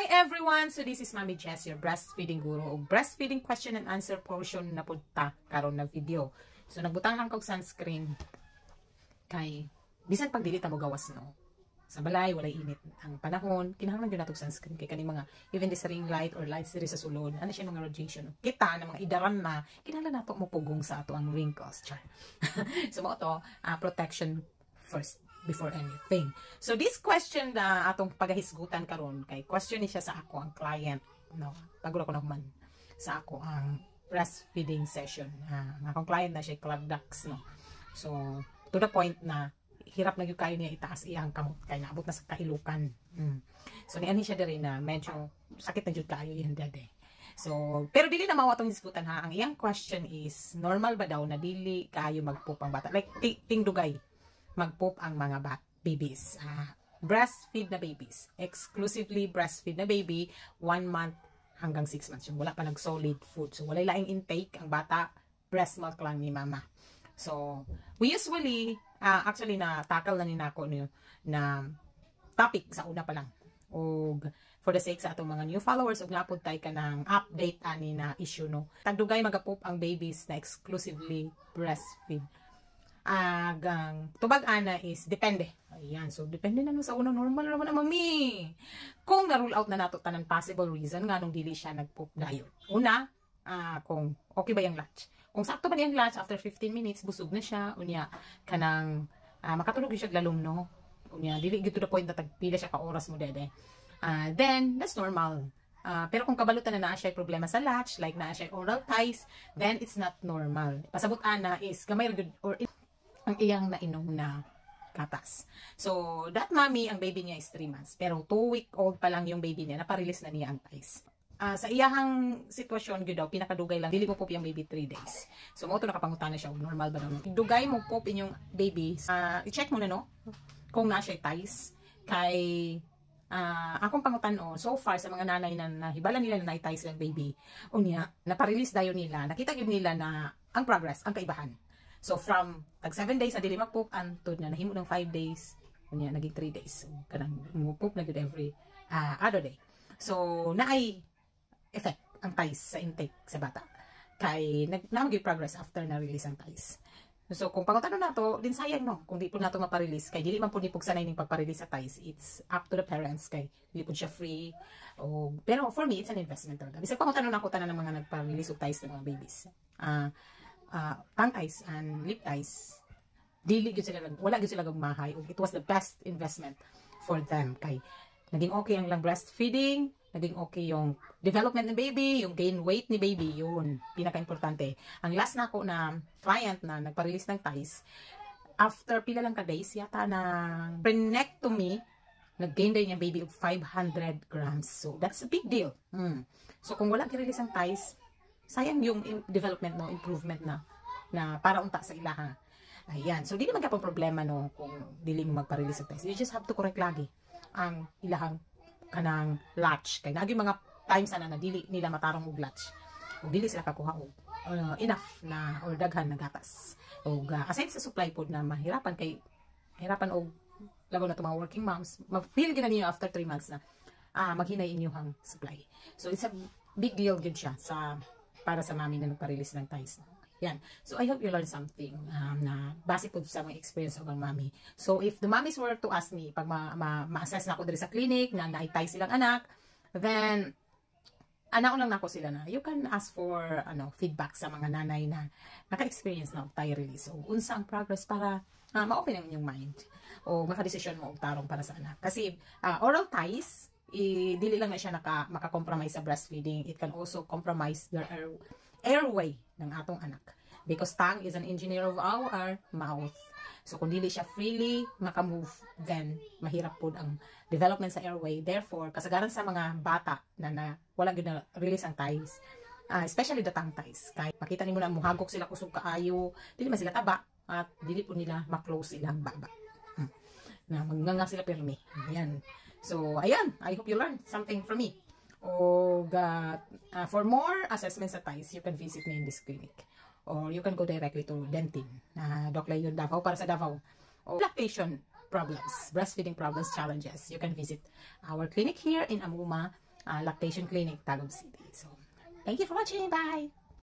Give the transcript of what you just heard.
Hi everyone! So this is Mommy Jess, your breastfeeding guru o breastfeeding question and answer portion na punta karon na video. So nagbutang lang kog sunscreen kay bisan pag dili ta mo gawas no. Sa balay walay init ang panahon, kinahanglan gyud nato sunscreen kay kaning mga even this ring light or lights diri sa sulod, ano siya mga radiation. Kita na mga idaran na kinahanglan nato mo pugong sa ato ang wrinkles. Char. So mo to protection first before anything. So this question na atong pagahisgutan karon kay question ni siya sa ako ang client no. Paguro ko naman sa ako ang breastfeeding session. Ang akong client na siya Club Ducks no. So to the point na hirap na gyud kayo niya itaas iyang kamot kay naabot na sa kailukan. So niani siya diri na medyo sakit na gyud kayo yan dede. So pero dili na mao atong hisgutan ha. Ang iyang question is normal ba daw na dili kayo magpoop ang bata like ting dugay magpoop ang mga babies. Breastfeed na babies. Exclusively breastfeed na baby, 1 month hanggang 6 months. Yung wala pa nag-solid food. So, wala laing intake. Ang bata, breast milk lang ni mama. So, we usually, actually, na-tackle na ninako na topic sa una pa lang. O, for the sake sa atong mga new followers, og napod tayo ka ng update ani na issue, no? Tagdugay magapoop ang babies na exclusively breastfeed. Agang tubag ana is depende. Ayan, so depende na sa unang normal naman na mami. Kung na-rule out na nato tanan possible reason nga nung dili siya nagpoop dayon. Una, kung okay ba yung latch. Kung sakto ba niyang latch after 15 minutes busog na siya unya kanang makatulog siya lalom no. Unya dili gid to the point na tagpila siya ka oras mo dede. Then that's normal. Pero kung kabalutan na siya problema sa latch, like na siya oral ties, then it's not normal. Pasabot ana is gamay good or ang iyang nainom na katas. So, that mommy, ang baby niya is 3 months. Pero 2-week-old pa lang yung baby niya, naparelease na niya ang ties. Sa iyahang sitwasyon, yun daw, pinakadugay lang, dili mo poop yung baby 3 days. So, mo ito nakapangutana siya, normal ba daw? Dugay mo poop inyong baby, i-check mo na, no? Kung na siya ties. Kay, akong pangutan, so far, sa mga nanay na nahibala nila na na-ties yung baby, unya, naparelease dayon nila, nakita yun nila na ang progress, ang kaibahan. So from tag 7 days na dili magpoop antod na nahimo ng 5 days unya naging 3 days. So kanang mo-poop na gud every other day. So naay effect ang ties sa intake sa bata. Kay nagmagay progress after na release ang ties. So kung pangutano nato din sayang no kung di po nato mapa-release kay dili man pud ni sanay ning pagpa-release sa ties. It's up to the parents kay dili pud siya free. Pero for me it's an investment talaga. Bisag pangutano nako tanan ng mga nagpa-release og ties ng mga babies. Tongue ties and lip ties dili gyud sila wala gyud sila gagmahay. It was the best investment for them kay naging okay ang lang breastfeeding, naging okay yung development ng baby, yung gain weight ni baby, yun pinaka-importante. Ang last nako na client na nagpa-release ng ties after pila lang ka days yata ng prenectomy nag-gain din yung baby of 500 grams. So that's a big deal. So kung wala gi-release ang ties, sayang yung development no, improvement na para unta sa ilaha. Ayan. So, dili man kapong problema no kung dili mo magpa-release ng ties. You just have to correct lagi ang ilahang kanang latch. Kaya naging mga times na dili nila matarong og latch. O dili sila kakuha og enough na or daghan na gatas. O aside sa supply food na mahirapan kay hirapan og labo na mga working moms, mag-feel gina niyo after 3 months na maghinay inyong supply. So, it's a big deal gyud siya para sa mami na nagpa-release ng ties. Yan. So, I hope you learned something na base po sa mga experience ng mami. So, if the mommies were to ask me, pag ma-assess na ako dito sa clinic, na na-tie silang anak, then, anaon lang na ako sila na, you can ask for feedback sa mga nanay na naka-experience na tie release. So, unsa ang progress para ma-open ang inyong mind o maka-decision mo og tarong para sa anak. Kasi, oral ties, dili lang na siya maka-compromise sa breastfeeding. It can also compromise their airway ng atong anak. Because tongue is an engineer of our mouth. So, kung dili siya freely maka-move, then mahirap po ang development sa airway. Therefore, kasagaran sa mga bata na wala gyud na release ang ties, especially the tongue ties. Kaya makita nimo na muhagok sila kusog kaayo, dili man sila taba, at dili po nila ma-close ilang baba. Na magnganga sila pirmi. Ayan. So, ayan. I hope you learned something from me. For more assessments sa ties, you can visit me in this clinic. Or you can go directly to Dentin. Doc Leon Davao para sa Davao. O lactation problems, breastfeeding problems, challenges. You can visit our clinic here in Amuma. Lactation Clinic, Tagum City. So, thank you for watching. Bye!